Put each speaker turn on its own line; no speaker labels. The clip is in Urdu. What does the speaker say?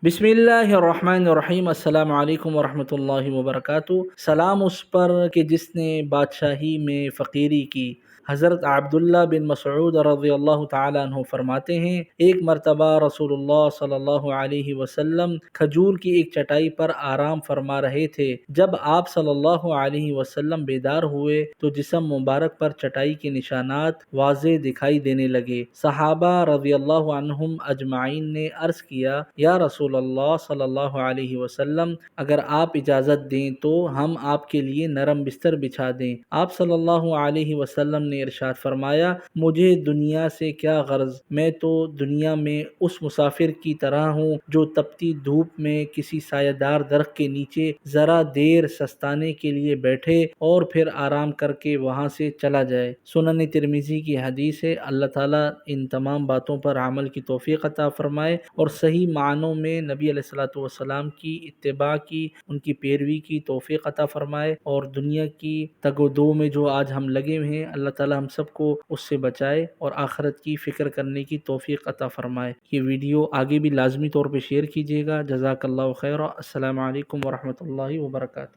بسم اللہ الرحمن الرحیم، السلام علیکم ورحمۃ اللہ وبرکاتہ۔ سلام اس پر کہ جس نے بادشاہی میں فقیری کی۔ حضرت عبداللہ بن مسعود رضی اللہ تعالیٰ عنہ فرماتے ہیں، ایک مرتبہ رسول اللہ صلی اللہ علیہ وسلم کھجور کی ایک چٹائی پر آرام فرما رہے تھے۔ جب آپ صلی اللہ علیہ وسلم بیدار ہوئے تو جسم مبارک پر چٹائی کے نشانات واضح دکھائی دینے لگے۔ صحابہ رضی اللہ عنہم اجمعین نے عرض کیا، یا رسول اللہ صلی اللہ علیہ وسلم، اگر آپ اجازت دیں تو ہم آپ کے لیے نرم بستر بچھا دیں۔ آپ صلی اللہ علیہ وسلم نے ارشاد فرمایا، مجھے دنیا سے کیا غرض، میں تو دنیا میں اس مسافر کی طرح ہوں جو تپتی دھوپ میں کسی سایہ دار درخت کے نیچے ذرا دیر سستانے کے لیے بیٹھے اور پھر آرام کر کے وہاں سے چلا جائے۔ سنن ترمذی کی حدیث ہے۔ اللہ تعالیٰ ان تمام باتوں پر عمل کی توفیق عطا فرمائے اور صحیح معنوں میں نبی علیہ الصلوۃ والسلام کی اتباع کی، ان کی پیروی کی توفیق عطا فرمائے، اور دنیا کی تگ و دو میں جو آج ہم لگے ہوئے ہیں، اللہ تعالیٰ ہم سب کو اس سے بچائے اور آخرت کی فکر کرنے کی توفیق عطا فرمائے۔ یہ ویڈیو آگے بھی لازمی طور پہ شیئر کیجیے گا۔ جزاک اللہ خیر۔ السلام علیکم ورحمۃ اللہ وبرکاتہ۔